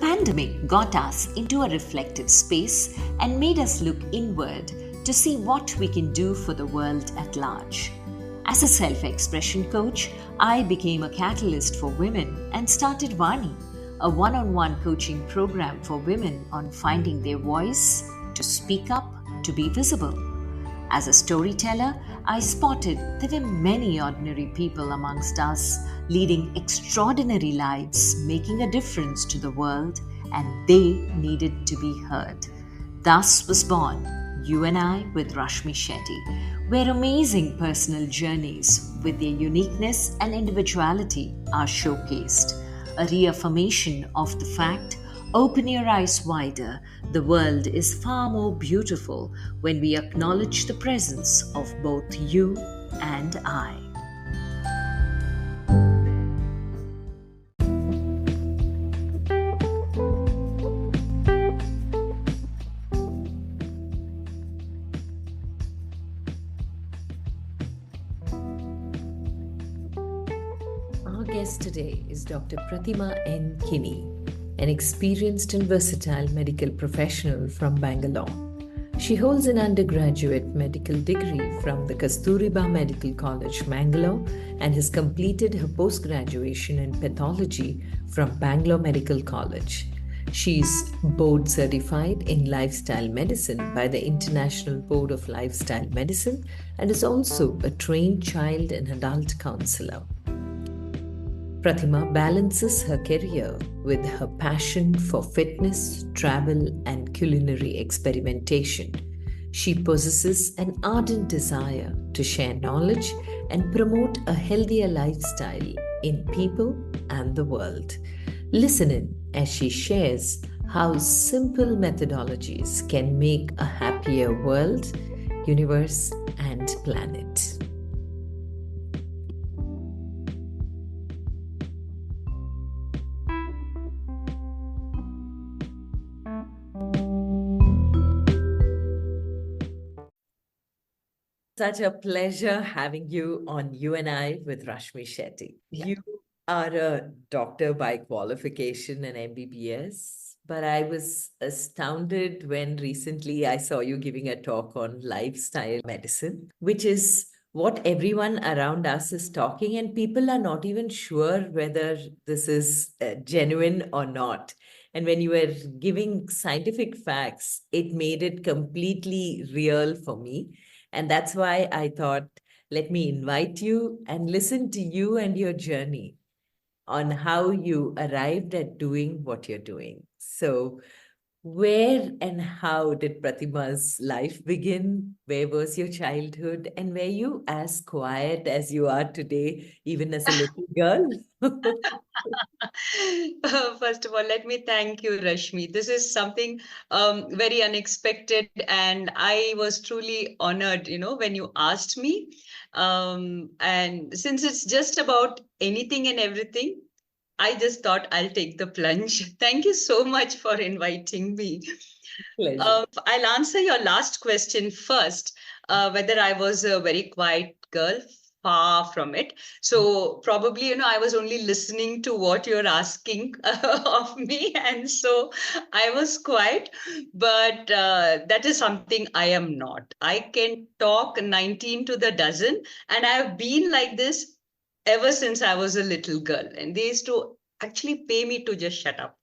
pandemic got us into a reflective space and made us look inward to see what we can do for the world at large. As a self-expression coach, I became a catalyst for women and started Vani, a one-on-one coaching program for women on finding their voice, to speak up, to be visible. As a storyteller, I spotted there were many ordinary people amongst us leading extraordinary lives, making a difference to the world, and they needed to be heard. Thus was born You and I with Rashmi Shetty, where amazing personal journeys with their uniqueness and individuality are showcased. A reaffirmation of the fact, open your eyes wider, the world is far more beautiful when we acknowledge the presence of both you and I. Our guest today is Dr. Prathima N Kini, an experienced and versatile medical professional from Bangalore. She holds an undergraduate medical degree from the Kasturba Medical College, Mangalore, and has completed her post-graduation in pathology from Bangalore Medical College. She is board certified in lifestyle medicine by the International Board of Lifestyle Medicine and is also a trained child and adult counselor. Prathima balances her career with her passion for fitness, travel, and culinary experimentation. She possesses an ardent desire to share knowledge and promote a healthier lifestyle in people and the world. Listen in as she shares how simple methodologies can make a happier world, universe, and planet. Such a pleasure having you on You and I with Rashmi Shetty. Yeah. You are a doctor by qualification and MBBS, but I was astounded when recently I saw you giving a talk on lifestyle medicine, which is what everyone around us is talking, and people are not even sure whether this is genuine or not. And when you were giving scientific facts, it made it completely real for me. And that's why I thought, let me invite you and listen to you and your journey on how you arrived at doing what you're doing. So, where and how did Prathima's life begin? Where was your childhood? And were you as quiet as you are today, even as a little girl? First of all, let me thank you, Rashmi. This is something very unexpected, and I was truly honored, when you asked me. And since it's just about anything and everything, I just thought I'll take the plunge. Thank you so much for inviting me. Pleasure. I'll answer your last question first, whether I was a very quiet girl. Far from it. So probably, I was only listening to what you're asking of me. And so I was quiet, but that is something I am not. I can talk 19 to the dozen, and I've been like this ever since I was a little girl. And they used to actually pay me to just shut up.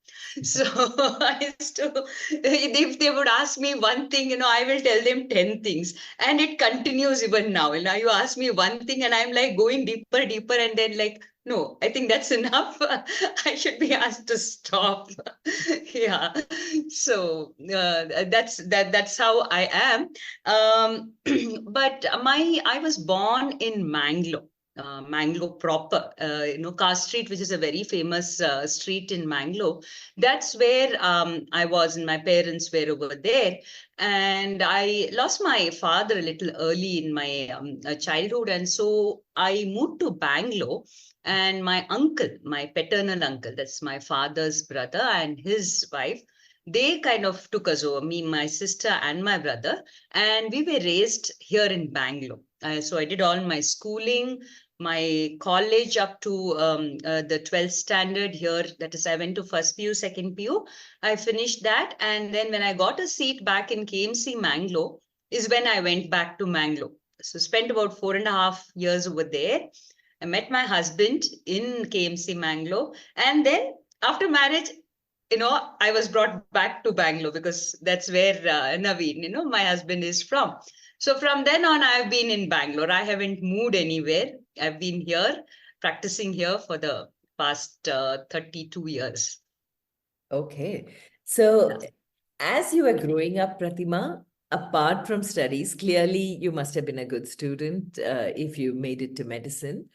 So I used to, if they would ask me one thing, I will tell them 10 things. And it continues even now. And now you ask me one thing and I'm like going deeper, deeper, and then like, no, I think that's enough. I should be asked to stop. Yeah. So that's how I am. But I was born in Mangalore. Mangalore proper, Car Street, which is a very famous street in Mangalore. That's where I was, and my parents were over there. And I lost my father a little early in my childhood. And so I moved to Bangalore. And my uncle, my paternal uncle, that's my father's brother and his wife, they kind of took us over, me, my sister, and my brother. And we were raised here in Bangalore. So I did all my schooling, my college up to the 12th standard here. That is, I went to first PU, second PU. I finished that. And then when I got a seat back in KMC Mangalore, is when I went back to Mangalore. So spent about 4.5 years over there. I met my husband in KMC Mangalore. And then after marriage, I was brought back to Bangalore because that's where Naveen, my husband is from. So from then on, I've been in Bangalore. I haven't moved anywhere. I've been here, practicing here for the past 32 years. Okay. So as you were growing up, Prathima, apart from studies, clearly you must have been a good student if you made it to medicine.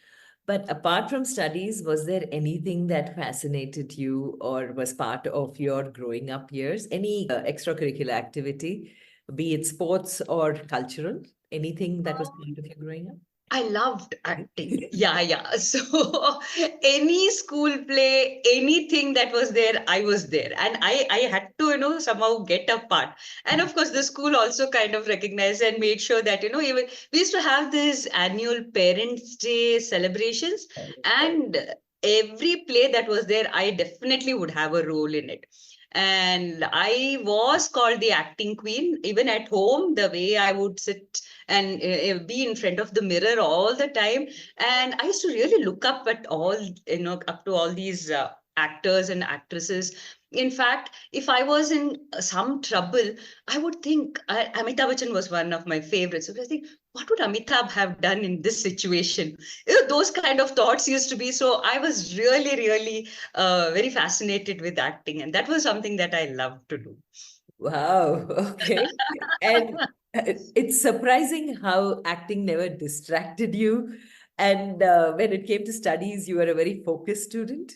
But apart from studies, was there anything that fascinated you or was part of your growing up years? Any extracurricular activity, be it sports or cultural? Anything that was part of your growing up? I loved acting. Yeah. So any school play, anything that was there, I was there. And I had to, somehow get a part. And of course, the school also kind of recognized and made sure that, even we used to have this annual Parents' Day celebrations. And every play that was there, I definitely would have a role in it. And I was called the acting queen. Even at home, the way I would sit and be in front of the mirror all the time. And I used to really look up at all, up to all these actors and actresses. In fact, if I was in some trouble, I would think Amitabh Bachchan was one of my favorites. So I think, what would Amitabh have done in this situation? Those kind of thoughts used to be. So I was really, really very fascinated with acting. And that was something that I loved to do. Wow. Okay. And it's surprising how acting never distracted you. And when it came to studies, you were a very focused student.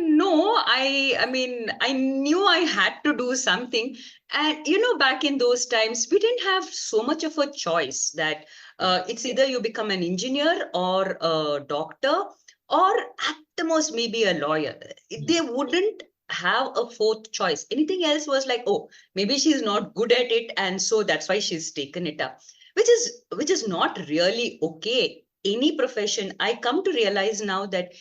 No, I mean, I knew I had to do something. And, back in those times, we didn't have so much of a choice that it's either you become an engineer or a doctor or at the most maybe a lawyer. They wouldn't have a fourth choice. Anything else was like, oh, maybe she's not good at it. And so that's why she's taken it up, which is not really okay. Any profession, I come to realize now that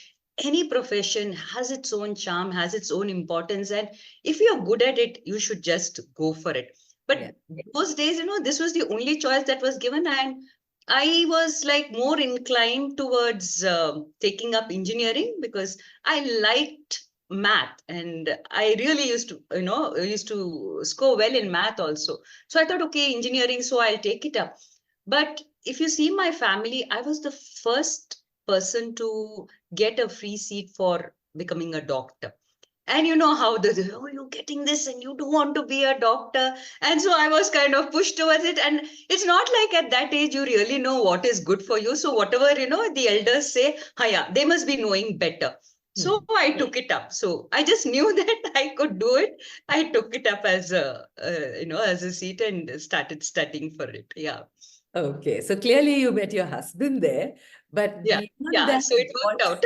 any profession has its own charm, has its own importance. And if you're good at it, you should just go for it. But those days, this was the only choice that was given. And I was like more inclined towards taking up engineering because I liked math. And I really used to score well in math also. So I thought, okay, engineering, so I'll take it up. But if you see my family, I was the first person to get a free seat for becoming a doctor. And you know how you're getting this and you do want to be a doctor. And so I was kind of pushed towards it. And it's not like at that age, you really know what is good for you. So whatever, the elders say, they must be knowing better. So I took it up. So I just knew that I could do it. I took it up as as a seat and started studying for it. Yeah. Okay, so clearly you met your husband there, but yeah, so it worked out.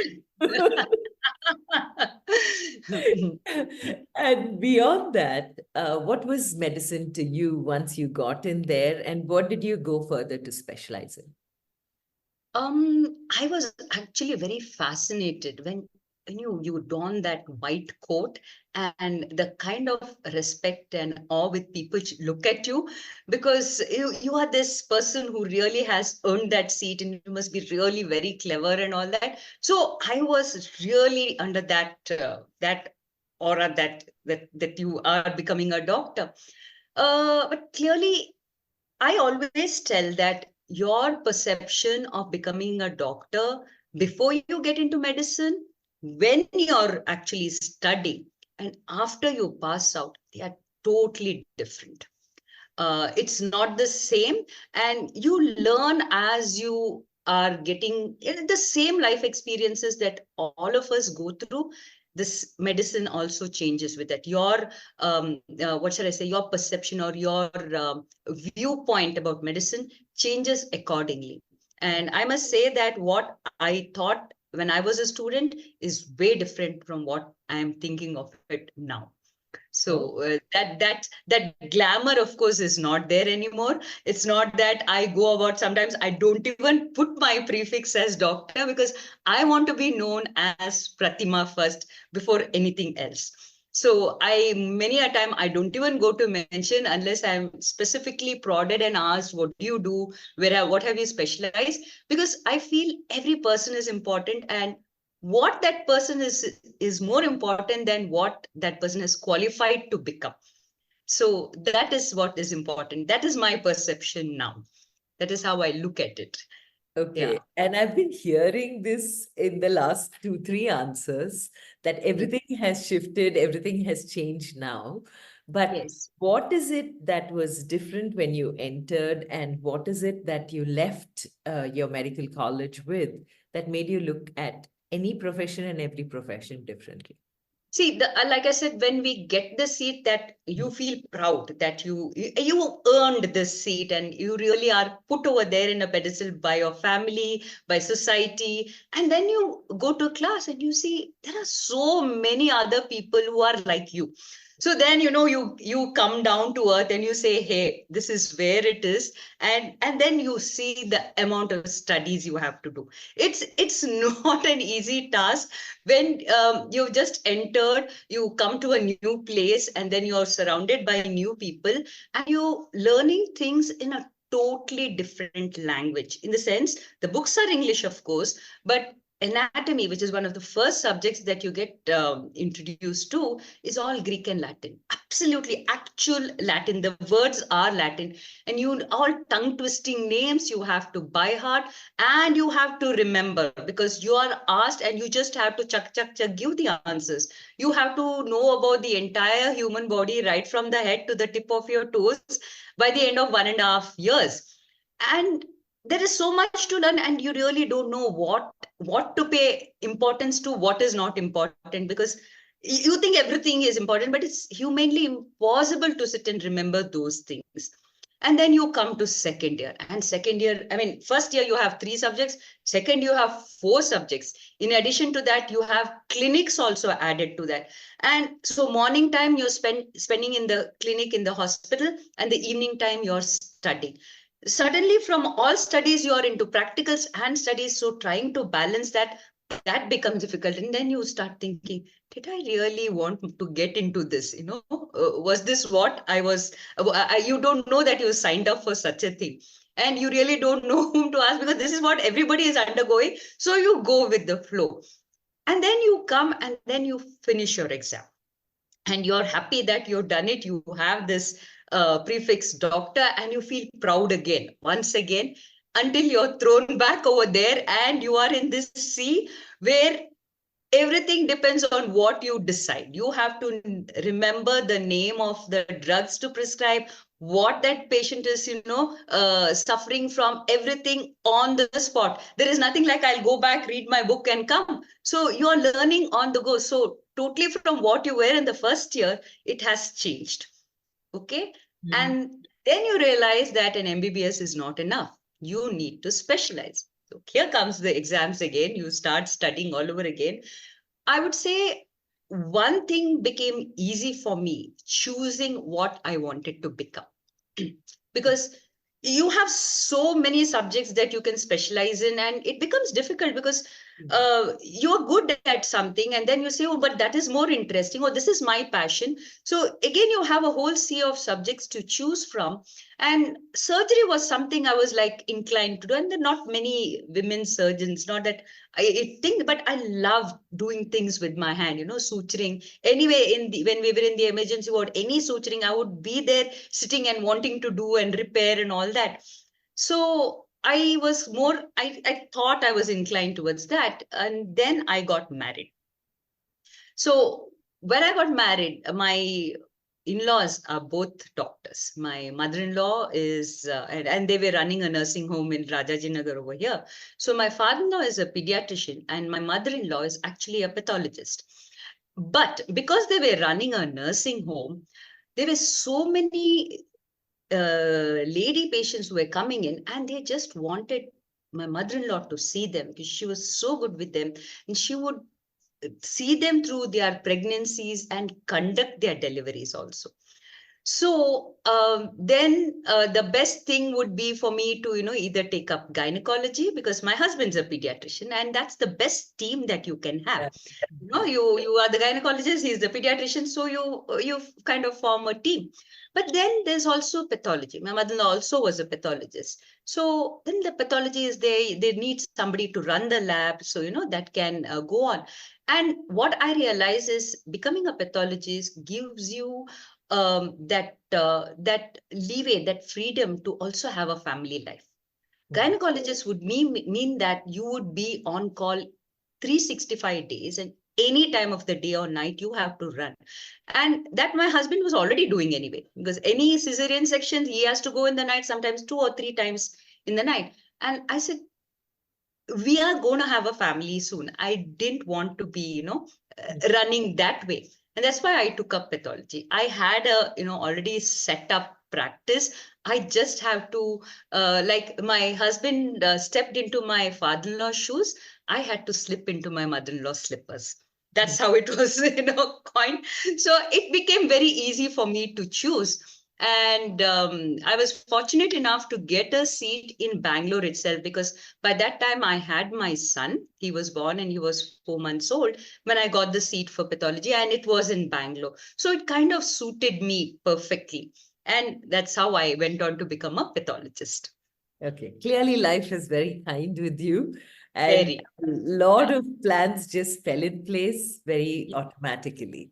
And beyond that, what was medicine to you once you got in there, and what did you go further to specialize in? I was actually very fascinated when you don that white coat and the kind of respect and awe with people look at you, because you are this person who really has earned that seat and you must be really very clever and all that. So I was really under that that aura that you are becoming a doctor. But clearly, I always tell that your perception of becoming a doctor before you get into medicine, when you're actually studying, and after you pass out, they are totally different. It's not the same, and you learn as you are getting the same life experiences that all of us go through. This medicine also changes with that. Your what shall I say, your perception or your viewpoint about medicine changes accordingly. And I must say that what I thought when I was a student is way different from what I am thinking of it now. So that glamour, of course, is not there anymore. It's not that I go about, sometimes I don't even put my prefix as doctor, because I want to be known as Prathima first before anything else. So many a time I don't even go to mention unless I'm specifically prodded and asked, what do you do? What have you specialized? Because I feel every person is important, and what that person is more important than what that person is qualified to become. So that is what is important. That is my perception now. That is how I look at it. Okay. Yeah. And I've been hearing this in the last 2, 3 answers that everything has shifted, everything has changed now. But Yes. what is it that was different when you entered, and what is it that you left your medical college with that made you look at any profession and every profession differently? See, like I said, when we get the seat, that you feel proud that you earned this seat, and you really are put over there in a pedestal by your family, by society. And then you go to class and you see there are so many other people who are like you. So then, you come down to earth and you say, hey, this is where it is. And then you see the amount of studies you have to do. It's not an easy task when you've just entered. You come to a new place, and then you're surrounded by new people, and you're learning things in a totally different language. In the sense, the books are English, of course, but anatomy, which is one of the first subjects that you get introduced to, is all Greek and Latin. Absolutely actual Latin. The words are Latin, and you all tongue twisting names you have to by heart, and you have to remember, because you are asked and you just have to chuck give the answers. You have to know about the entire human body, right from the head to the tip of your toes, by the end of 1.5 years. And there is so much to learn, and you really don't know what to pay importance to, what is not important, because you think everything is important, but it's humanly impossible to sit and remember those things. And then you come to second year, and second year, I mean, first year you have 3 subjects, second you have 4 subjects. In addition to that, you have clinics also added to that. And so morning time you're spending in the clinic, in the hospital, and the evening time you're studying. Suddenly, from all studies you are into practicals and studies, so trying to balance that becomes difficult. And then you start thinking, did I really want to get into this? Was this what I was? You don't know that you signed up for such a thing, and you really don't know whom to ask, because this is what everybody is undergoing. So you go with the flow, and then you come and then you finish your exam, and you're happy that you've done it. You have this prefix doctor, and you feel proud again, once again, until you're thrown back over there, and you are in this sea where everything depends on what you decide. You have to remember the name of the drugs to prescribe, what that patient is, suffering from, everything on the spot. There is nothing like I'll go back, read my book, and come. So you're learning on the go. So totally from what you were in the first year, it has changed. Okay. And then you realize that an MBBS is not enough. You need to specialize. So here comes the exams again. You start studying all over again. I would say one thing became easy for me, choosing what I wanted to become. Because you have so many subjects that you can specialize in, and it becomes difficult because you're good at something, and then you say, oh, but that is more interesting, or this is my passion. So again, you have a whole sea of subjects to choose from. And surgery was something I was like inclined to do, and there are not many women surgeons, not that I think, but I love doing things with my hand, suturing. Anyway, when we were in the emergency ward, any suturing, I would be there sitting and wanting to do and repair and all that. So I was more, I thought I was inclined towards that. And then I got married. So when I got married, my in-laws are both doctors. My mother-in-law is, and they were running a nursing home in Rajajinagar over here. So my father-in-law is a pediatrician, and my mother-in-law is actually a pathologist. But because they were running a nursing home, there were so many lady patients who were coming in, and they just wanted my mother-in-law to see them, because she was so good with them, and she would see them through their pregnancies and conduct their deliveries also. So then the best thing would be for me to, either take up gynecology, because my husband's a pediatrician, and that's the best team that you can have. Yeah. You are the gynecologist, he's the pediatrician, so you kind of form a team. But then there's also pathology. My mother-in-law also was a pathologist. So then the pathology is they need somebody to run the lab, so that can go on. And what I realize is becoming a pathologist gives you that leeway, that freedom to also have a family life. Gynecologist would mean that you would be on call 365 days, and any time of the day or night you have to run. And that my husband was already doing anyway, because any cesarean section he has to go in the night, sometimes 2 or 3 times in the night. And I said, we are going to have a family soon. I didn't want to be, running that way. And that's why I took up pathology. I had a, already set up practice. I just have to, like my husband stepped into my father-in-law's shoes, I had to slip into my mother-in-law's slippers. That's how it was, coined. So it became very easy for me to choose. And I was fortunate enough to get a seat in Bangalore itself, because by that time I had my son. He was born and he was 4 months old when I got the seat for pathology, and it was in Bangalore. So it kind of suited me perfectly. And that's how I went on to become a pathologist. Okay, clearly life is very kind with you, and Very. a lot of plans just fell in place very automatically.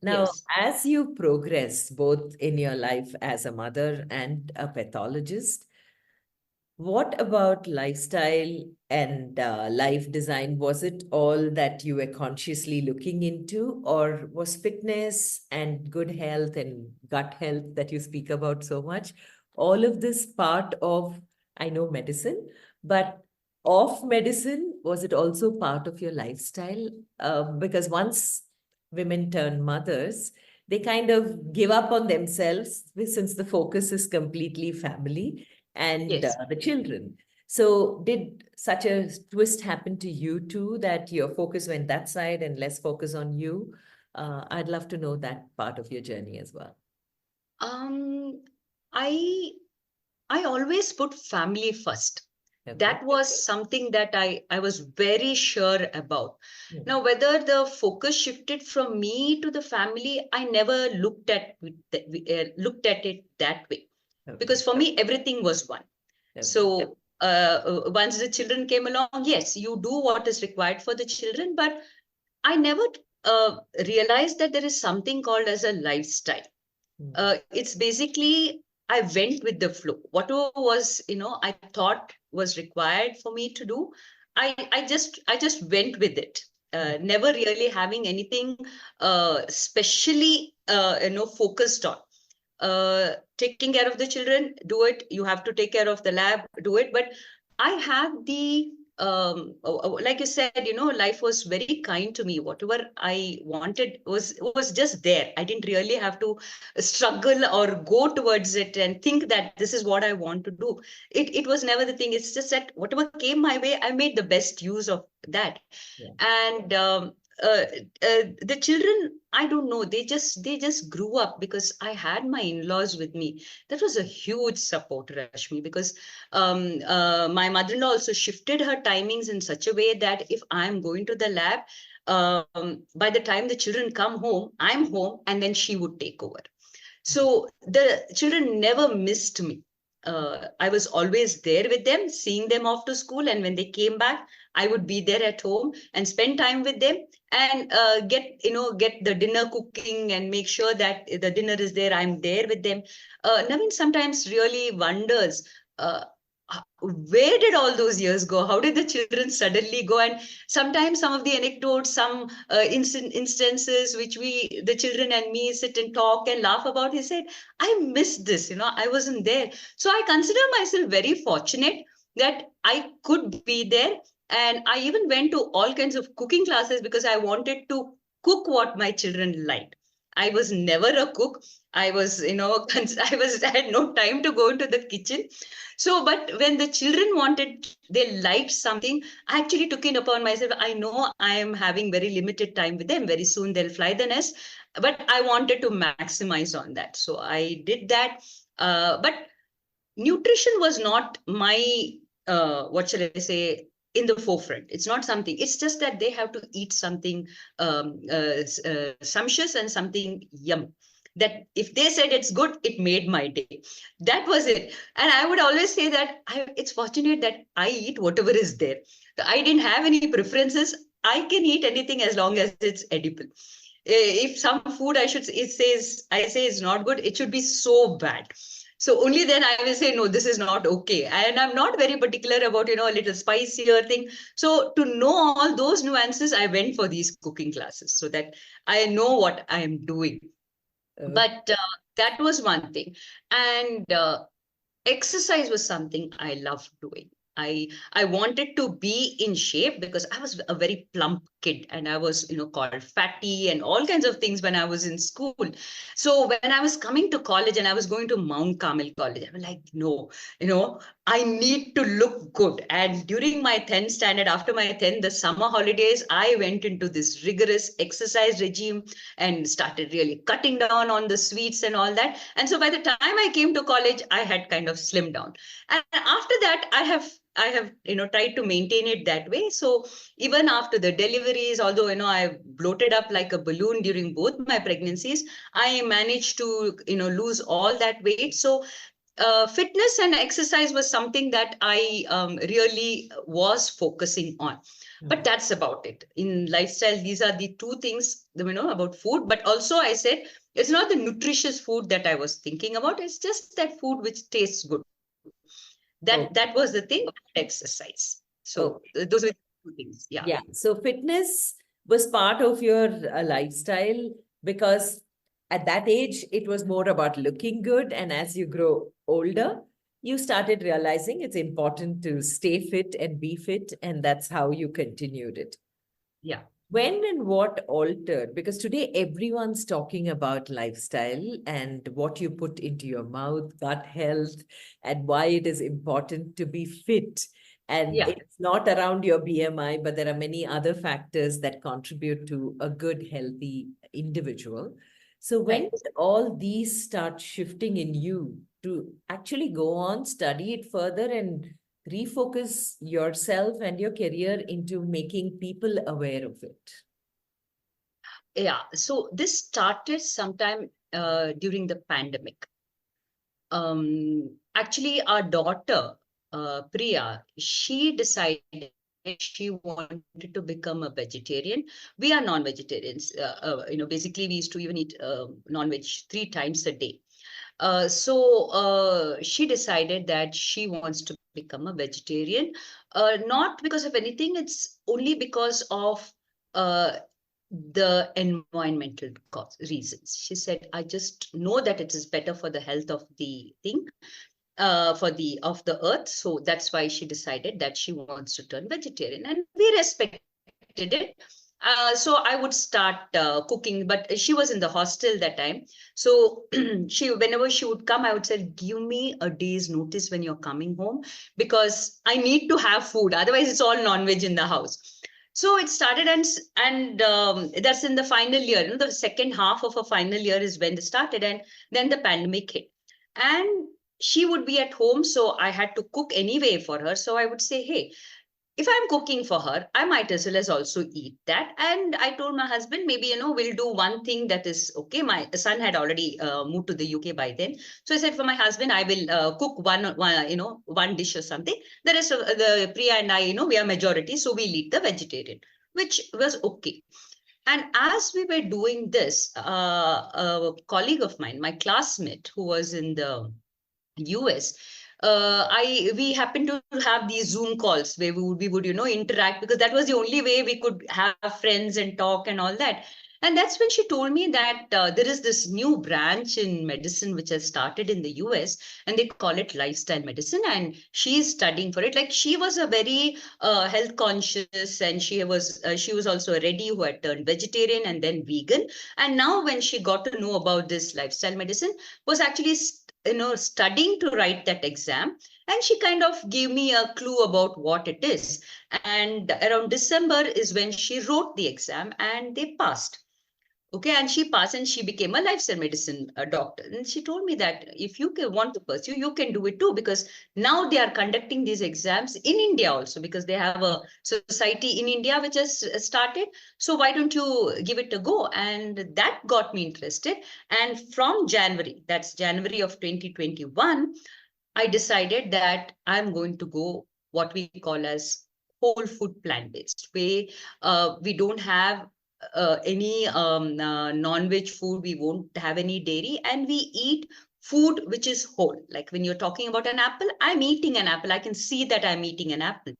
Now, Yes. as you progress both in your life as a mother and a pathologist, what about lifestyle and life design? Was it all that you were consciously looking into, or was fitness and good health and gut health that you speak about so much, all of this part of, I know, medicine, but of medicine, was it also part of your lifestyle? Because once women turn mothers, they kind of give up on themselves since the focus is completely family and Yes. the children. So did such a twist happen to you too, that your focus went that side and less focus on you? I'd love to know that part of your journey as well. Um, I I always put family first. Okay. That was something that I was very sure about. Mm. Now, whether the focus shifted from me to the family, I never looked at it that way. Okay. Because for me, everything was one. Okay. So once the children came along, yes, you do what is required for the children, but I never realized that there is something called as a lifestyle. It's basically I went with the flow. Whatever was, I thought was required for me to do, I just went with it. Never really having anything specially focused on. Taking care of the children, do it. You have to take care of the lab, do it. But I had the like you said, life was very kind to me. Whatever I wanted was just there. I didn't really have to struggle or go towards it and think that this is what I want to do. It was never the thing. It's just that whatever came my way, I made the best use of that. Yeah. And the children, I don't know, they just grew up because I had my in-laws with me. That was a huge support, Rashmi, because my mother-in-law also shifted her timings in such a way that if I'm going to the lab, by the time the children come home, I'm home, and then she would take over. So the children never missed me. I was always there with them, seeing them off to school, and when they came back, I would be there at home and spend time with them, and get the dinner cooking and make sure that the dinner is there. I'm there with them. Naveen sometimes really wonders, where did all those years go? How did the children suddenly go? And sometimes some of the anecdotes, some instances which the children and me sit and talk and laugh about, he said, I missed this, I wasn't there. So I consider myself very fortunate that I could be there. And I even went to all kinds of cooking classes because I wanted to cook what my children liked. I was never a cook. I was, I had no time to go into the kitchen. So, but when the children wanted, they liked something, I actually took it upon myself. I know I am having very limited time with them. Very soon they'll fly the nest, but I wanted to maximize on that. So I did that. But nutrition was not my, what shall I say, in the forefront. It's not something, it's just that they have to eat something sumptuous and something yum, that if they said it's good, it made my day. That was it. And I would always say that it's fortunate that I eat whatever is there. I didn't have any preferences. I can eat anything as long as it's edible. If some food I say is not good, it should be so bad. So only then I will say, no, this is not okay. And I'm not very particular about, a little spicier thing. So to know all those nuances, I went for these cooking classes so that I know what I am doing. But that was one thing. And exercise was something I loved doing. I wanted to be in shape because I was a very plump kid, and I was, called fatty and all kinds of things when I was in school. So when I was coming to college and I was going to Mount Carmel College, I was like, no, I need to look good. And during my 10th standard, after my 10th, the summer holidays, I went into this rigorous exercise regime and started really cutting down on the sweets and all that. And so by the time I came to college, I had kind of slimmed down. And after that, I have tried to maintain it that way. So even after the deliveries, although I bloated up like a balloon during both my pregnancies, I managed to lose all that weight. So fitness and exercise was something that I really was focusing on. But that's about it. In lifestyle, these are the two things, about food. But also I said, it's not the nutritious food that I was thinking about. It's just that food which tastes good. That was the thing, exercise. So those were two things. Yeah. Yeah. So fitness was part of your lifestyle because at that age, it was more about looking good. And as you grow older, you started realizing it's important to stay fit and be fit. And that's how you continued it. Yeah. When and what altered? Because today everyone's talking about lifestyle and what you put into your mouth, gut health, and why it is important to be fit. And it's not around your BMI, but there are many other factors that contribute to a good, healthy individual. So when did all these start shifting in you to actually go on, study it further, and refocus yourself and your career into making people aware of it? Yeah. So this started sometime during the pandemic. Actually, our daughter, Priya, she decided she wanted to become a vegetarian. We are non-vegetarians. Basically, we used to even eat non-veg 3 times a day. So she decided that she wants to become a vegetarian, not because of anything. It's only because of the environmental reasons. She said, I just know that it is better for the health of the thing, of the earth. So that's why she decided that she wants to turn vegetarian, and we respected it. So I would start cooking, but she was in the hostel that time. So whenever she would come, I would say, give me a day's notice when you're coming home, because I need to have food. Otherwise, it's all non-veg in the house. So it started, and that's in the final year. The second half of a final year is when it started, and then the pandemic hit. And she would be at home, so I had to cook anyway for her. So I would say, hey, if I'm cooking for her, I might as well as also eat that. And I told my husband, maybe, we'll do one thing that is okay. My son had already moved to the UK by then. So I said, for my husband, I will cook one dish or something. The rest of the Priya and I, we are majority, so we'll eat the vegetarian, which was okay. And as we were doing this, a colleague of mine, my classmate who was in the US, we happened to have these Zoom calls where we would interact, because that was the only way we could have friends and talk and all that. And that's when she told me that there is this new branch in medicine which has started in the US, and they call it lifestyle medicine. And she is studying for it. Like, she was a very health conscious, and she was also a ready who had turned vegetarian and then vegan. And now when she got to know about this lifestyle medicine, was actually studying to write that exam. And she kind of gave me a clue about what it is. And around December is when she wrote the exam and they passed. Okay, and she passed and she became a lifestyle medicine doctor. And she told me that if you want to pursue, you can do it too, because now they are conducting these exams in India also, because they have a society in India which has started. So why don't you give it a go? And that got me interested. And from January, that's January of 2021, I decided that I'm going to go what we call as whole food plant-based, where we don't have any non-veg food, we won't have any dairy, and we eat food which is whole. Like when you're talking about an apple, I'm eating an apple. I can see that I'm eating an apple,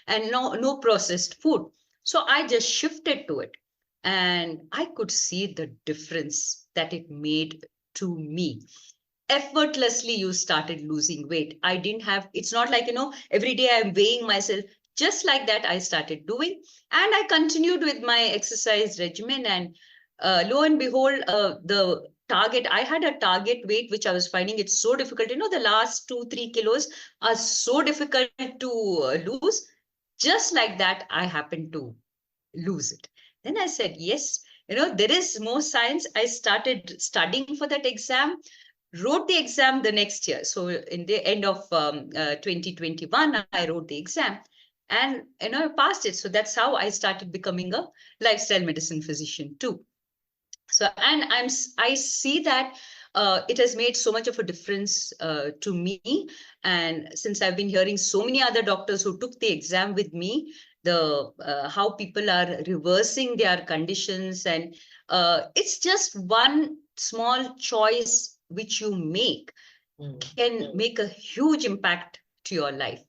and no processed food. So I just shifted to it, and I could see the difference that it made to me. Effortlessly, you started losing weight. I didn't have, it's not like, every day I'm weighing myself. Just like that, I started doing, and I continued with my exercise regimen. And lo and behold, the target, I had a target weight, which I was finding it so difficult. The last 2-3 kilos are so difficult to lose. Just like that, I happened to lose it. Then I said, yes, there is more science. I started studying for that exam, wrote the exam the next year. So in the end of 2021, I wrote the exam, and I passed it. So that's how I started becoming a lifestyle medicine physician too. So, and I see that it has made so much of a difference to me. And since I've been hearing so many other doctors who took the exam with me, the how people are reversing their conditions, and it's just one small choice which you make can make a huge impact to your life.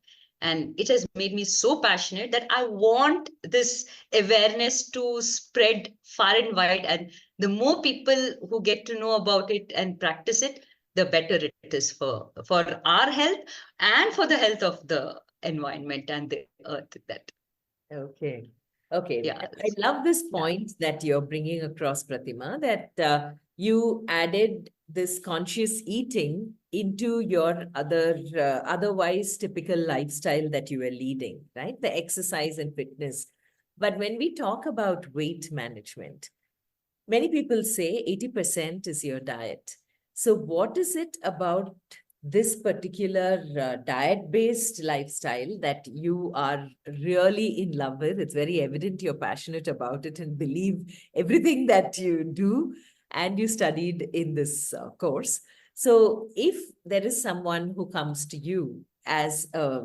And it has made me so passionate that I want this awareness to spread far and wide. And the more people who get to know about it and practice it, the better it is for our health and for the health of the environment and the earth. That Okay. Okay. yeah, I love this point that you're bringing across, Prathima, that you added this conscious eating into your otherwise typical lifestyle that you are leading, right? The exercise and fitness. But when we talk about weight management, many people say 80% is your diet. So what is it about this particular diet-based lifestyle that you are really in love with? It's very evident you're passionate about it and believe everything that you do, and you studied in this course. So if there is someone who comes to you as a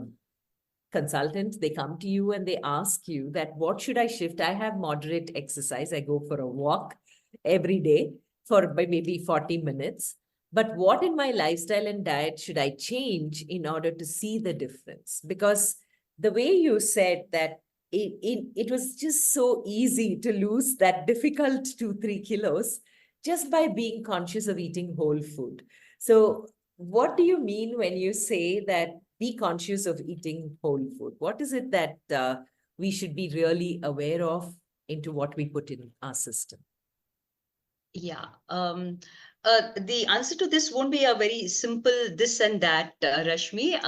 consultant, they come to you and they ask you that, what should I shift? I have moderate exercise. I go for a walk every day for maybe 40 minutes. But what in my lifestyle and diet should I change in order to see the difference? Because the way you said that it was just so easy to lose that difficult 2-3 kilos just by being conscious of eating whole food. So what do you mean when you say that be conscious of eating whole food? What is it that we should be really aware of into what we put in our system? Yeah. The answer to this won't be a very simple this and that, Rashmi.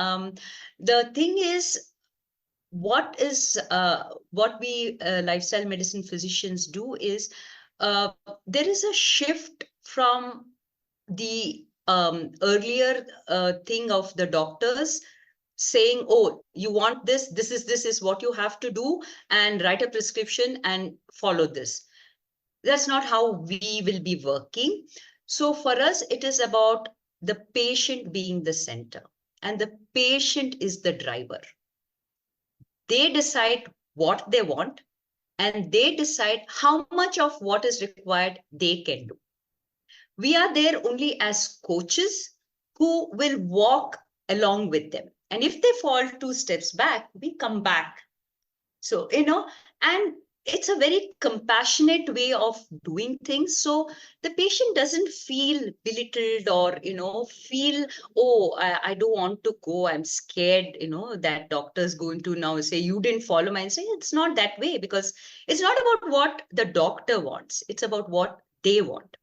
The thing is, what we lifestyle medicine physicians do is there is a shift from the earlier thing of the doctors saying, oh, you want this is what you have to do, and write a prescription and follow this. That's not how we will be working. So for us, it is about the patient being the center, and the patient is the driver. They decide what they want, and they decide how much of what is required they can do. We are there only as coaches who will walk along with them. And if they fall 2 steps back, we come back. So, and it's a very compassionate way of doing things. So the patient doesn't feel belittled or, feel, oh, I don't want to go. I'm scared, that doctor's going to now say, you didn't follow my. Say it's not that way, because it's not about what the doctor wants. It's about what they want,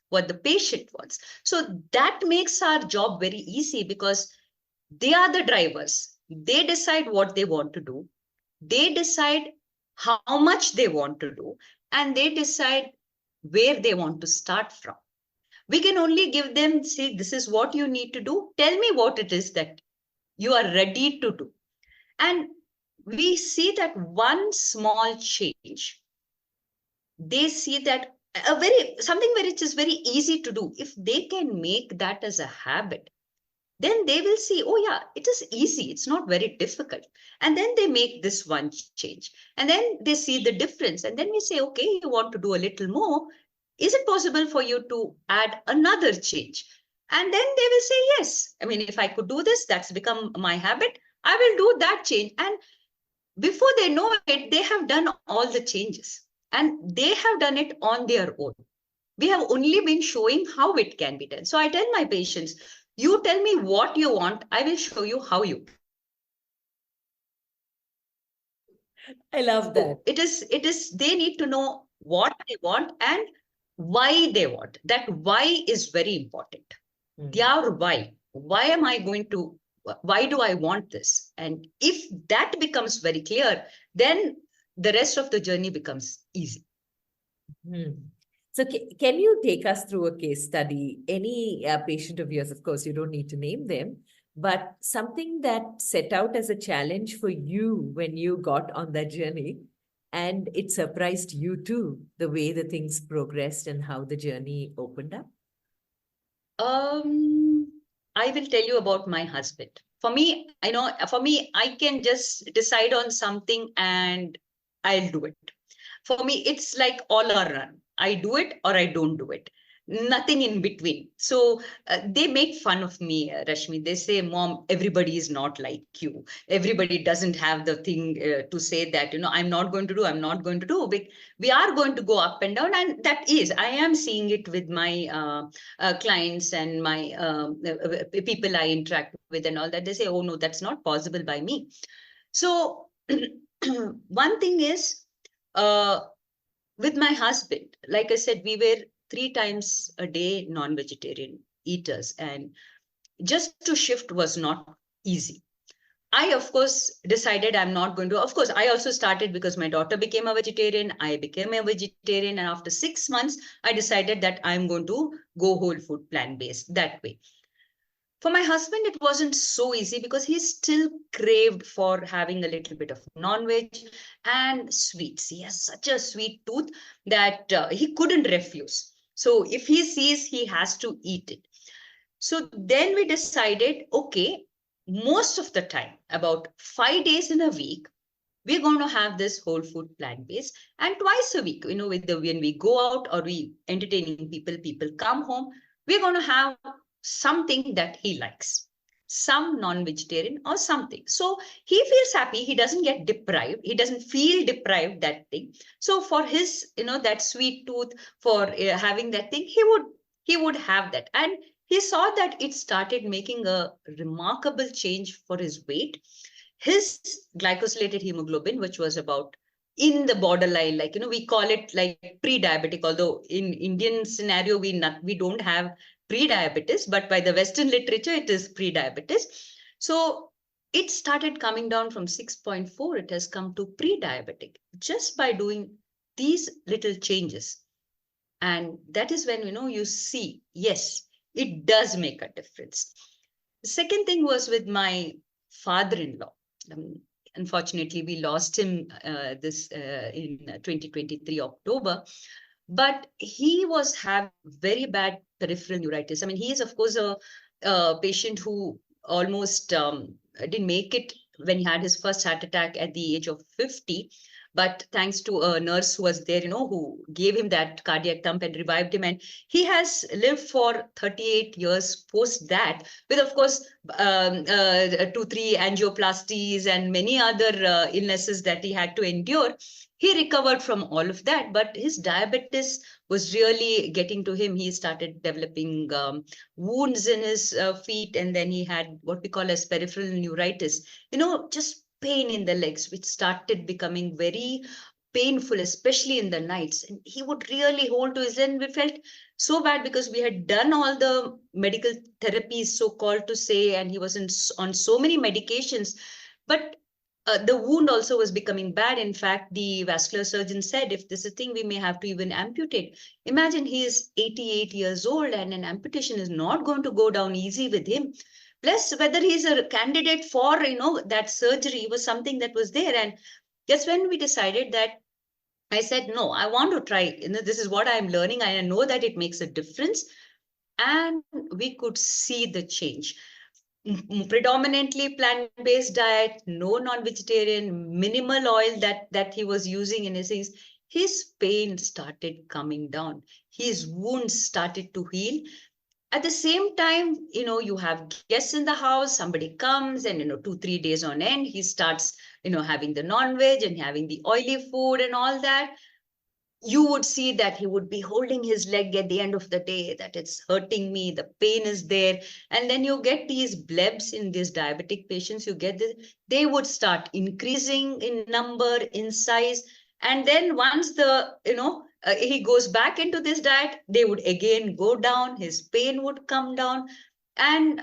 what the patient wants. So that makes our job very easy, because they are the drivers. They decide what they want to do. They decide how much they want to do, and they decide where they want to start from. We can only give them, say, this is what you need to do. Tell me what it is that you are ready to do. And we see that one small change, they see that something which is very easy to do. If they can make that as a habit, then they will see, oh yeah, it is easy, it's not very difficult. And then they make this one change, and then they see the difference, and then we say, okay, you want to do a little more, is it possible for you to add another change? And then they will say, yes, I mean, if I could do this, that's become my habit, I will do that change. And before they know it, they have done all the changes, and they have done it on their own. We have only been showing how it can be done. So I tell my patients, you tell me what you want, I will show you how you. I love that. It is, they need to know what they want and why they want. That why is very important. Their why. Why am I going to, why do I want this? And if that becomes very clear, then the rest of the journey becomes easy. So can you take us through a case study? Any patient of yours, of course, you don't need to name them, but something that set out as a challenge for you when you got on that journey, and it surprised you too, the way the things progressed and how the journey opened up? I will tell you about my husband. For me, I can just decide on something and I'll do it. For me, it's like all or none. I do it or I don't do it. Nothing in between. So they make fun of me, Rashmi. They say, Mom, everybody is not like you. Everybody doesn't have the thing to say that, I'm not going to do, I'm not going to do. We are going to go up and down. And that is, I am seeing it with my clients and my people I interact with and all that. They say, oh, no, that's not possible by me. So one thing is, with my husband, like I said, we were 3 times a day non-vegetarian eaters, and just to shift was not easy. I, of course, decided I'm not going to. Of course, I also started because my daughter became a vegetarian. I became a vegetarian. And after 6 months, I decided that I'm going to go whole food, plant-based that way. For my husband, it wasn't so easy because he still craved for having a little bit of non-veg and sweets. He has such a sweet tooth that he couldn't refuse. So if he sees, he has to eat it. So then we decided, okay, most of the time, about 5 days in a week, we're going to have this whole food plant-based, and twice a week, when we go out or we entertaining people come home, we're going to have something that he likes, some non-vegetarian or something. So he feels happy. He doesn't get deprived. He doesn't feel deprived, that thing. So for his, that sweet tooth, for having that thing, he would have that. And he saw that it started making a remarkable change for his weight. His glycosylated hemoglobin, which was about in the borderline, like, we call it like pre-diabetic, although in Indian scenario, we don't have pre-diabetes, but by the Western literature, it is pre-diabetes. So it started coming down from 6.4. It has come to pre-diabetic just by doing these little changes. And that is when, you see, yes, it does make a difference. The second thing was with my father-in-law. Unfortunately, we lost him in 2023 October. But he was having very bad peripheral neuritis. I mean, he is, of course, a patient who almost didn't make it when he had his first heart attack at the age of 50. but thanks to a nurse who was there, who gave him that cardiac thump and revived him. And he has lived for 38 years post that, with, of course, 2, 3 angioplasties and many other illnesses that he had to endure. He recovered from all of that, but his diabetes was really getting to him. He started developing wounds in his feet, and then he had what we call as peripheral neuritis, just pain in the legs, which started becoming very painful, especially in the nights. And he would really hold to his end. We felt so bad because we had done all the medical therapies, so-called, to say, and he was on so many medications. But the wound also was becoming bad. In fact, the vascular surgeon said, if this is a thing, we may have to even amputate. Imagine, he is 88 years old and an amputation is not going to go down easy with him. Plus, whether he's a candidate for, that surgery was something that was there. And that's when we decided that I said, no, I want to try. This is what I'm learning. I know that it makes a difference. And we could see the change. Predominantly plant-based diet, no non-vegetarian, minimal oil that he was using in his pain started coming down. His wounds started to heal. At the same time, you have guests in the house, somebody comes and, 2, 3 days on end, he starts, having the non-veg and having the oily food and all that. You would see that he would be holding his leg at the end of the day, that it's hurting me, the pain is there. And then you get these blebs in these diabetic patients, they would start increasing in number, in size. And then once he goes back into this diet, they would again go down, his pain would come down. And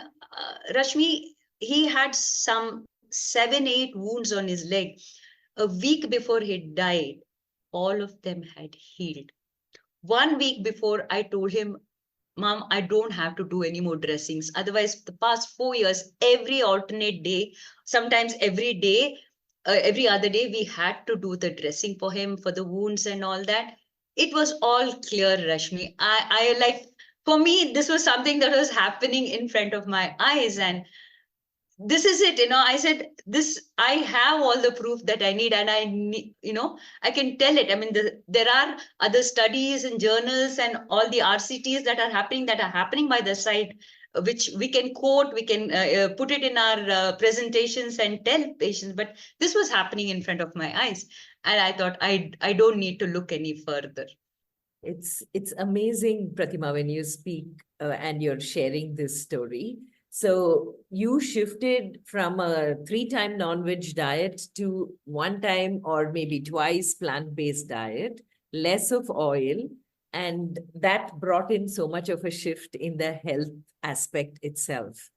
Rashmi, he had some 7, 8 wounds on his leg. A week before he died, all of them had healed. 1 week before, I told him, Mom, I don't have to do any more dressings. Otherwise, the past 4 years, every alternate day, sometimes every day, every other day, we had to do the dressing for him, for the wounds and all that. It was all clear, Rashmi. For me, this was something that was happening in front of my eyes. And this is it, I said, I have all the proof that I need, and I need, I can tell it. I mean, there are other studies and journals and all the RCTs that are happening by the side, which we can quote, we can put it in our presentations and tell patients, but this was happening in front of my eyes. And I thought, I don't need to look any further. It's amazing, Prathima, when you speak and you're sharing this story. So you shifted from a 3-time non-veg diet to 1 time or maybe twice plant-based diet, less of oil, and that brought in so much of a shift in the health aspect itself.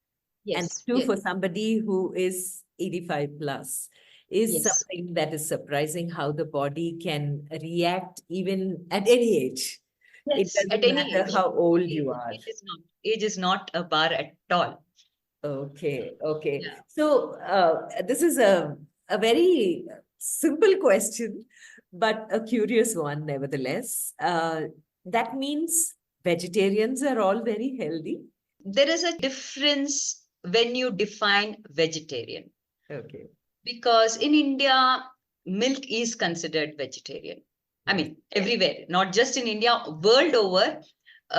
Yes. And for somebody who is 85 plus, is something that is surprising, how the body can react even at any age. Yes, it doesn't matter how old you are. Age is not a bar at all. Okay. Yeah. So this is a very simple question, but a curious one nevertheless. That means vegetarians are all very healthy? There is a difference when you define vegetarian. Okay. Because in India, milk is considered vegetarian. I mean, everywhere, not just in India, world over,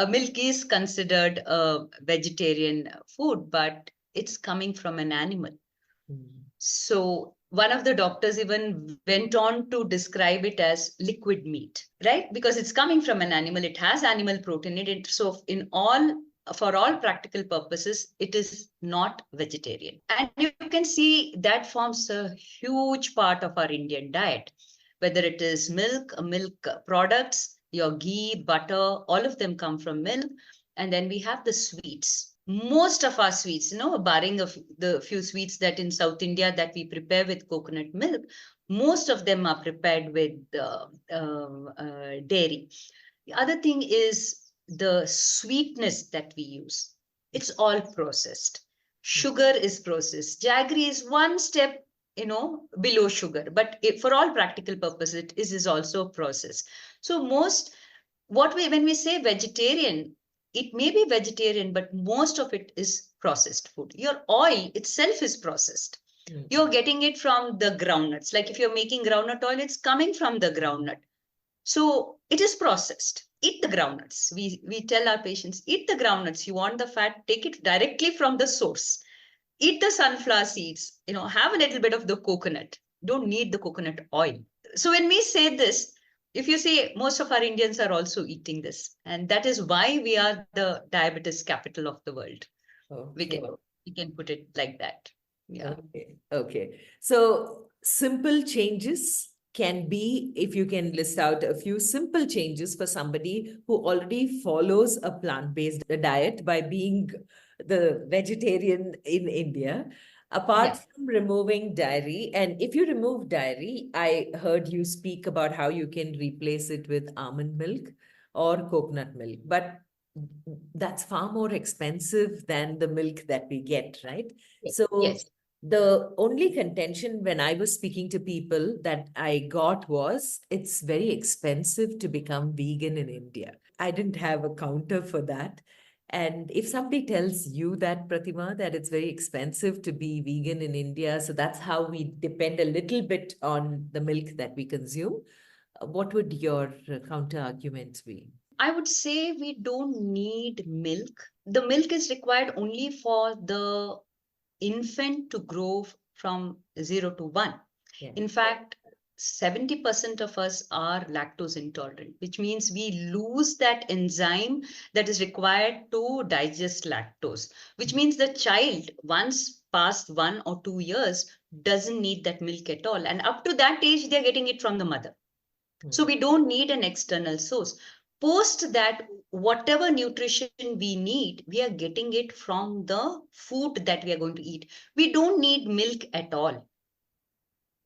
milk is considered a vegetarian food, but it's coming from an animal. So one of the doctors even went on to describe it as liquid meat, right? Because it's coming from an animal, it has animal protein in it. So for all practical purposes, it is not vegetarian. And you can see that forms a huge part of our Indian diet, whether it is milk products, your ghee, butter, all of them come from milk. And then we have the sweets. Most of our sweets, barring the few sweets that in South India that we prepare with coconut milk, most of them are prepared with dairy. The other thing is the sweetness that we use. It's all processed. Sugar is processed. Jaggery is one step, below sugar, but for all practical purposes, it is also processed. So when we say vegetarian, it may be vegetarian, but most of it is processed food. Your oil itself is processed. You're getting it from the groundnuts. Like if you're making groundnut oil, it's coming from the groundnut. So it is processed. Eat the groundnuts. We tell our patients, eat the groundnuts. You want the fat, take it directly from the source. Eat the sunflower seeds, have a little bit of the coconut. Don't need the coconut oil. So when we say this, if you say most of our Indians are also eating this, and that is why we are the diabetes capital of the world. Okay. We can put it like that. Yeah. Okay. So simple changes can be, if you can list out a few simple changes for somebody who already follows a plant-based diet by being the vegetarian in India, apart from removing dairy. And if you remove dairy, I heard you speak about how you can replace it with almond milk or coconut milk, but that's far more expensive than the milk that we get, right? So the only contention when I was speaking to people that I got was, it's very expensive to become vegan in India. I didn't have a counter for that. And if somebody tells you that, Prathima, that it's very expensive to be vegan in India, so that's how we depend a little bit on the milk that we consume, what would your counter arguments be? I would say we don't need milk. The milk is required only for the infant to grow from 0 to 1. In fact, 70% of us are lactose intolerant, which means we lose that enzyme that is required to digest lactose, which means the child, once past 1 or 2 years, doesn't need that milk at all. And up to that age, they're getting it from the mother. So we don't need an external source. Post that, whatever nutrition we need, we are getting it from the food that we are going to eat. We don't need milk at all.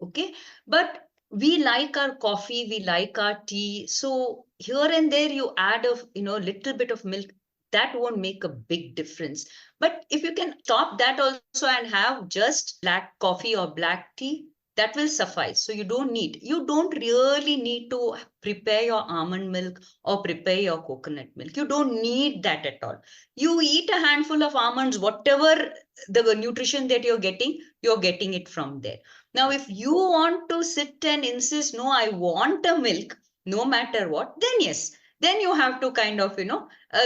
Okay. But we like our coffee, we like our tea. So here and there you add a little bit of milk. That won't make a big difference. But if you can stop that also and have just black coffee or black tea, that will suffice. So you don't really need to prepare your almond milk or prepare your coconut milk. You don't need that at all. You eat a handful of almonds, whatever the nutrition that you're getting it from there. Now, if you want to sit and insist, no, I want a milk, no matter what, then yes, then you have to kind of,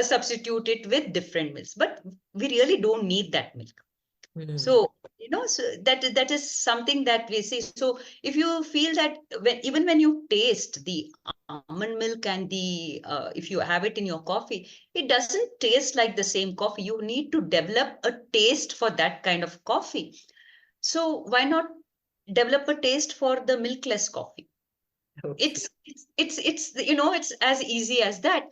substitute it with different milks. But we really don't need that milk. So, so that is something that we see. So if you feel that even when you taste the almond milk and if you have it in your coffee, it doesn't taste like the same coffee. You need to develop a taste for that kind of coffee. So why not develop a taste for the milkless coffee? Okay. It's as easy as that.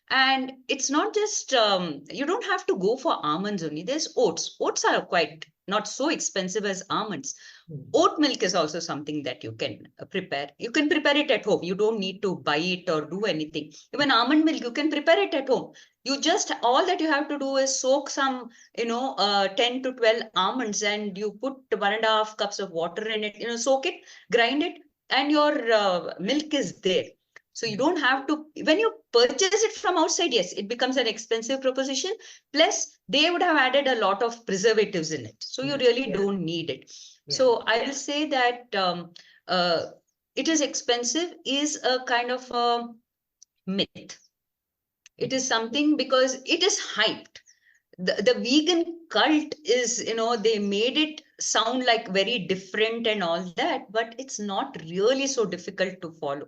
And it's not just, you don't have to go for almonds only. There's oats. Oats are quite not so expensive as almonds. Oat milk is also something that you can prepare. You can prepare it at home. You don't need to buy it or do anything. Even almond milk, you can prepare it at home. All that you have to do is soak some, 10 to 12 almonds, and you put 1.5 cups of water in it, soak it, grind it, and your milk is there. So you don't have to, when you purchase it from outside, yes, it becomes an expensive proposition. Plus, they would have added a lot of preservatives in it. So you really don't need it. So I will say that it is expensive is a kind of a myth. It is something because it is hyped. The vegan cult is, they made it sound like very different and all that, but it's not really so difficult to follow.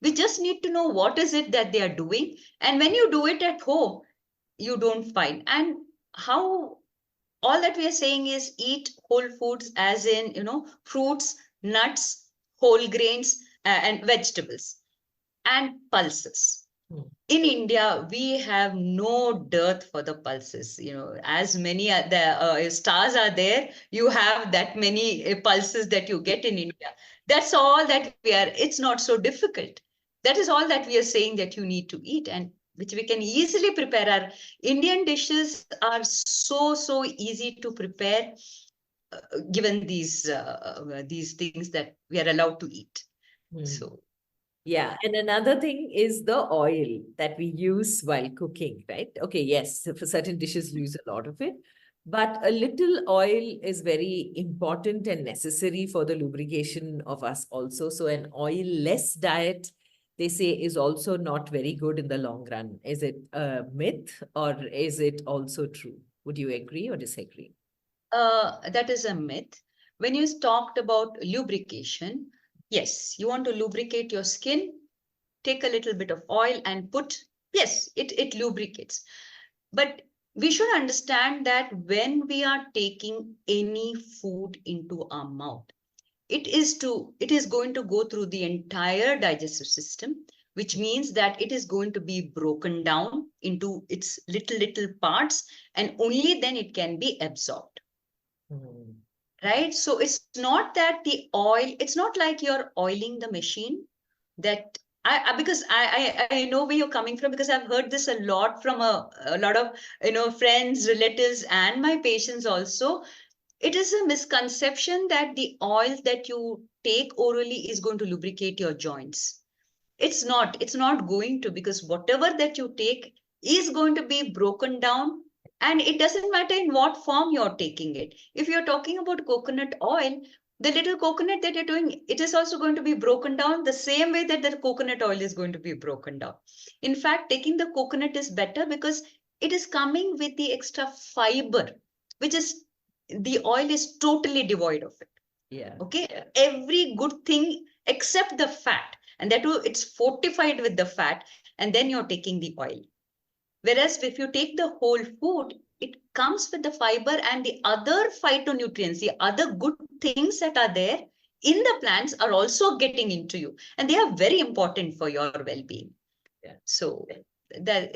We just need to know what is it that they are doing. And when you do it at home, you don't find. And how all that we are saying is eat whole foods, as in, fruits, nuts, whole grains, and vegetables, and pulses. In India, we have no dearth for the pulses. As many the stars are there, you have that many pulses that you get in India. That's all that we are. It's not so difficult. That is all that we are saying that you need to eat, and which we can easily prepare. Our Indian dishes are so easy to prepare, given these things that we are allowed to eat. So. Yeah. And another thing is the oil that we use while cooking, right? Okay, yes, for certain dishes, use a lot of it. But a little oil is very important and necessary for the lubrication of us also. So an oil-less diet, they say, is also not very good in the long run. Is it a myth or is it also true? Would you agree or disagree? That is a myth. When you talked about lubrication, yes, you want to lubricate your skin, take a little bit of oil and put, yes, it lubricates. But we should understand that when we are taking any food into our mouth, it is going to go through the entire digestive system, which means that it is going to be broken down into its little parts, and only then it can be absorbed. Mm. Right? So it's not that the oil, it's not like you're oiling the machine that because I know where you're coming from, because I've heard this a lot from a lot of friends, relatives, and my patients also. It is a misconception that the oil that you take orally is going to lubricate your joints. It's not going to, because whatever that you take is going to be broken down, and it doesn't matter in what form you're taking it. If you're talking about coconut oil, the little coconut that you're doing, it is also going to be broken down the same way that the coconut oil is going to be broken down. In fact, taking the coconut is better because it is coming with the extra fiber, which is, the oil is totally devoid of it. Yeah. Okay, every good thing except the fat, and that too it's fortified with the fat, and then you're taking the oil. Whereas if you take the whole food, it comes with the fiber and the other phytonutrients, the other good things that are there in the plants are also getting into you, and they are very important for your well-being. Yeah. So that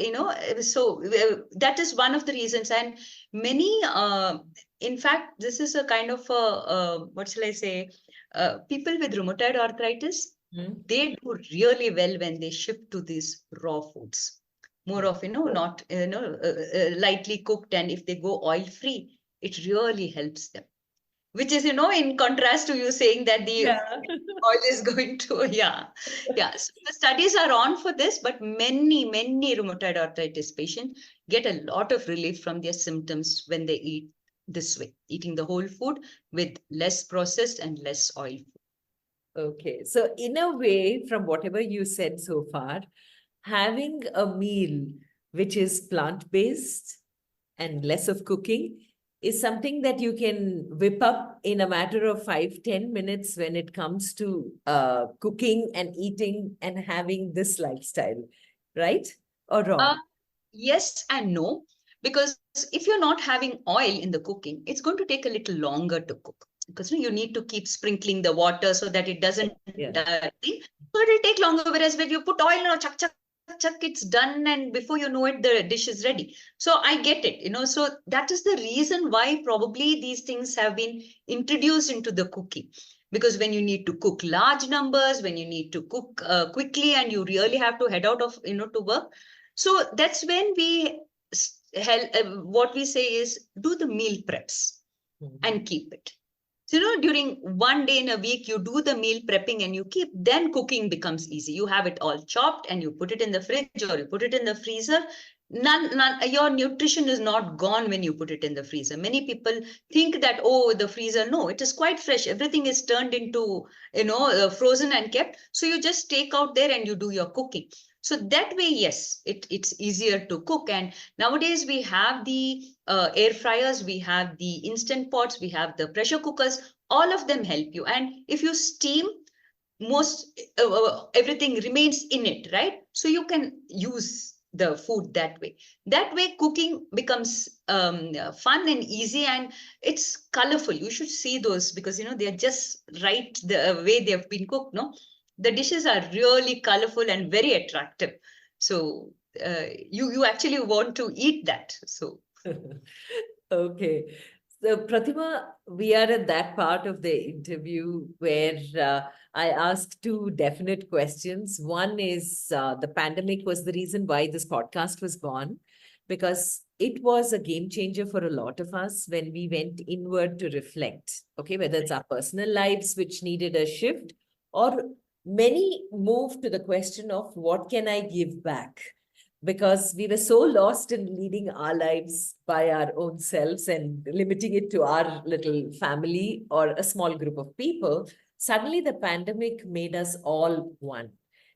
that is one of the reasons. And many in fact, this is a kind of what shall I say, people with rheumatoid arthritis, Mm. they do really well when they shift to these raw foods, more of not lightly cooked, and if they go oil free, it really helps them, which is in contrast to you saying that the Yeah. oil is going to, yeah. So the studies are on for this, but many rheumatoid arthritis patients get a lot of relief from their symptoms when they eat this way, eating the whole food with less processed and less oil. Okay. So in a way, from whatever you said so far, having a meal which is plant-based and less of cooking is something that you can whip up in a matter of 5-10 minutes when it comes to cooking and eating and having this lifestyle, right? Or Uh, wrong? yes and no, because if you're not having oil in the cooking, it's going to take a little longer to cook, because you need to keep sprinkling the water so that it doesn't Yeah. thing. So it'll take longer. Whereas when you put oil, chuck, chuck, chuck, it's done, and before you know it, the dish is ready. So I get it, So that is the reason why probably these things have been introduced into the cooking. Because when you need to cook large numbers, when you need to cook quickly, and you really have to head out of to work, so that's when we what we say is do the meal preps and keep it. So, during one day in a week, you do the meal prepping and you keep, then cooking becomes easy. You have it all chopped and you put it in the fridge or you put it in the freezer. Your nutrition is not gone when you put it in the freezer. Many people think that, oh, the freezer, no, it is quite fresh. Everything is turned into, frozen and kept. So you just take out there and you do your cooking. So that way, yes, it's easier to cook. And nowadays we have the air fryers, we have the instant pots, we have the pressure cookers. All of them help you. And if you steam, most everything remains in it, right? So you can use the food that way. That way, cooking becomes fun and easy, and it's colorful. You should see those, because they're just right the way they have been cooked. No, the dishes are really colorful and very attractive. So you actually want to eat that. So Okay. So, Prathima, we are at that part of the interview where I ask two definite questions. One is the pandemic was the reason why this podcast was born, because it was a game changer for a lot of us when we went inward to reflect, okay, whether it's our personal lives, which needed a shift, or many moved to the question of what can I give back? because we were so lost in leading our lives by our own selves and limiting it to our little family or a small group of people. Suddenly, the pandemic made us all one.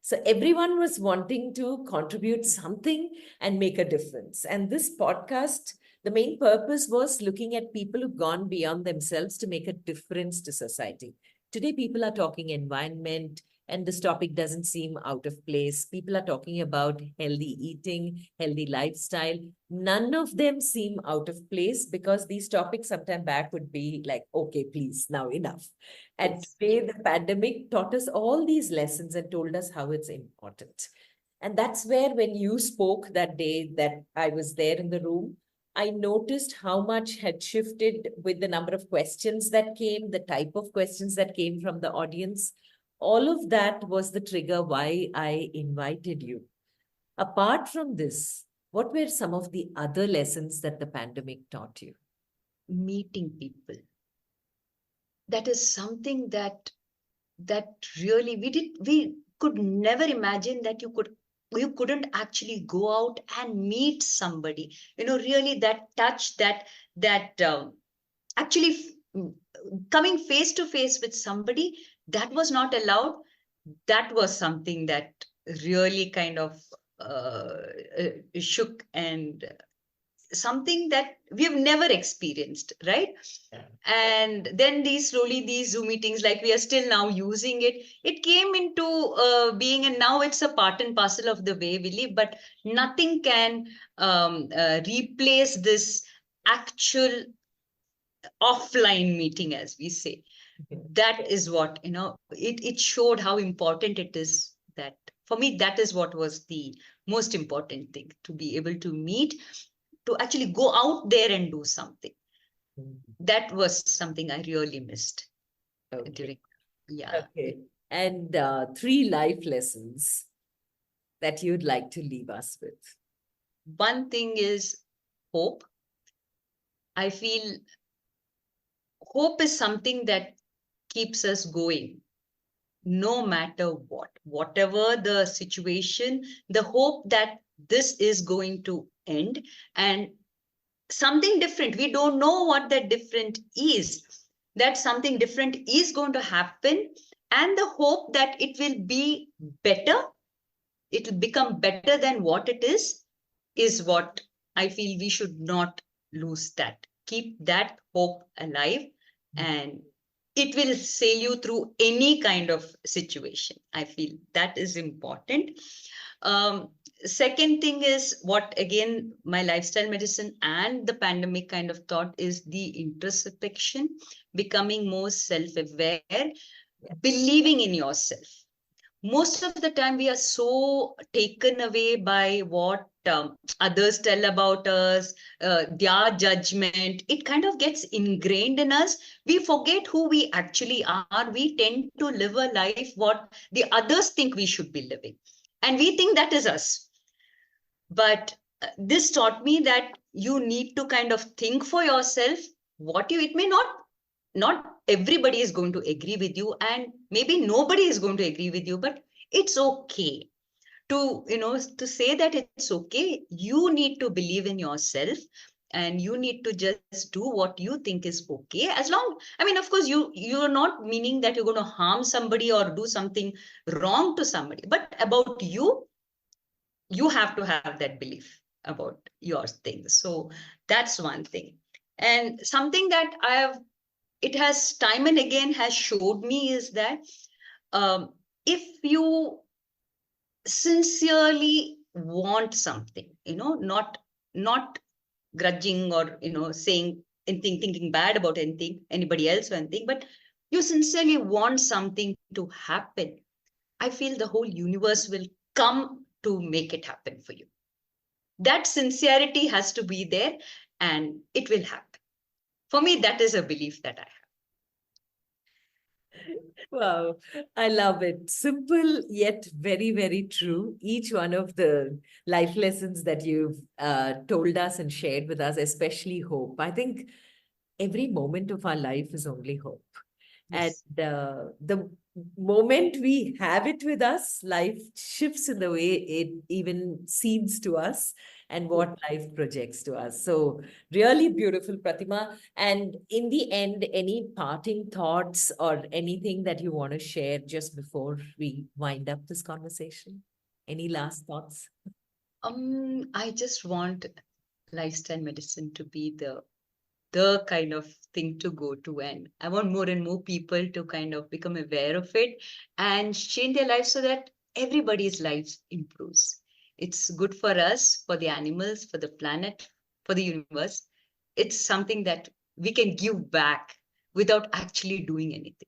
So everyone was wanting to contribute something and make a difference. And this podcast, the main purpose was looking at people who've gone beyond themselves to make a difference to society. Today, people are talking environment, and this topic doesn't seem out of place. People are talking about healthy eating, healthy lifestyle. None of them seem out of place because these topics sometime back would be like, okay, please, now enough. And Yes. today, the pandemic taught us all these lessons and told us how it's important. And that's where, when you spoke that day that I was there in the room, I noticed how much had shifted with the number of questions that came, the type of questions that came from the audience. All of that was the trigger why I invited you. Apart from this, what were some of the other lessons that the pandemic taught you? Meeting people. That is something that really we could never imagine that you couldn't actually go out and meet somebody. Really that touch, that actually coming face to face with somebody, that was not allowed. That was something that really kind of shook, and something that we have never experienced, right? Yeah. And then these Zoom meetings, like we are still now using it came into being, and now it's a part and parcel of the way we live. But nothing can replace this actual offline meeting, as we say. That is what, it showed how important it is. That for me, that is what was the most important thing, to be able to meet, to actually go out there and do something. That was something I really missed during. Yeah. Okay. And 3 life lessons that you'd like to leave us with. One thing is hope. I feel hope is something that keeps us going, no matter whatever the situation. The hope that this is going to end, and something different, we don't know what that different is, that something different is going to happen, and the hope that it will be better, it will become better than what it is what I feel we should not lose. That keep that hope alive, and it will sail you through any kind of situation. I feel that is important. Second thing is what, again, my lifestyle medicine and the pandemic kind of taught, is the introspection, becoming more self-aware, believing in yourself. Most of the time we are so taken away by what others tell about us, their judgment. It kind of gets ingrained in us. We forget who we actually are. We tend to live a life what the others think we should be living, and we think that is us. But this taught me that you need to kind of think for yourself what you, it may not everybody is going to agree with you, and maybe nobody is going to agree with you, but it's okay to, to say that it's okay. You need to believe in yourself, and you need to just do what you think is okay. As long, I mean, of course, you're not meaning that you're going to harm somebody or do something wrong to somebody, but about you have to have that belief about your things. So that's one thing. And something that it has time and again has showed me is that if you sincerely want something, not grudging or, saying anything, thinking bad about anybody else or anything, but you sincerely want something to happen, I feel the whole universe will come to make it happen for you. That sincerity has to be there, and it will happen. For me, that is a belief that I have. Wow, I love it. Simple yet very, very true. Each one of the life lessons that you've told us and shared with us, especially hope. I think every moment of our life is only hope. Yes. And the moment we have it with us, life shifts in the way it even seems to us and what life projects to us. So really beautiful, Prathima. And in the end, any parting thoughts or anything that you want to share just before we wind up this conversation? Any last thoughts? I just want lifestyle medicine to be the kind of thing to go to, and I want more and more people to kind of become aware of it and change their lives so that everybody's lives improves. It's good for us, for the animals, for the planet, for the universe. It's something that we can give back without actually doing anything.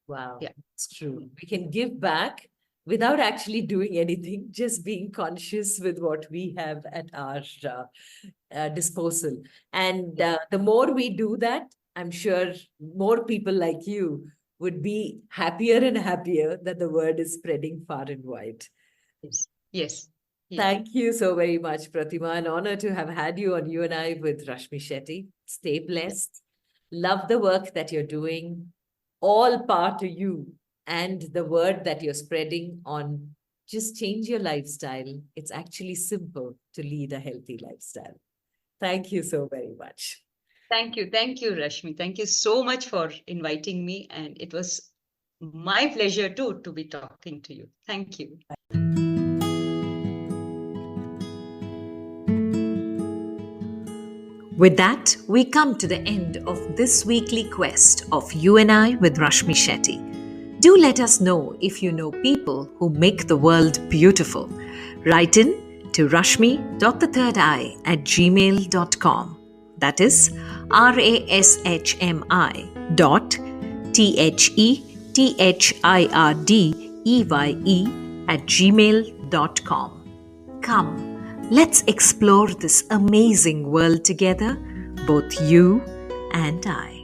Wow, Yeah. it's true. We can give back without actually doing anything, just being conscious with what we have at our disposal. And the more we do that, I'm sure more people like you would be happier and happier that the word is spreading far and wide. Yes. Yes. Yes. Thank you so very much, Prathima. An honor to have had you on You and I with Rashmi Shetty. Stay blessed. Love the work that you're doing. All power to you and the word that you're spreading on just change your lifestyle. It's actually simple to lead a healthy lifestyle. Thank you so very much. Thank you. Thank you, Rashmi. Thank you so much for inviting me. And it was my pleasure too to be talking to you. Thank you. With that, we come to the end of this weekly quest of You and I with Rashmi Shetty. Do let us know if you know people who make the world beautiful. Write in to rashmi.thethird@gmail.com. That is rashmi.thethirdeye@gmail.com. Come, let's explore this amazing world together, both you and I.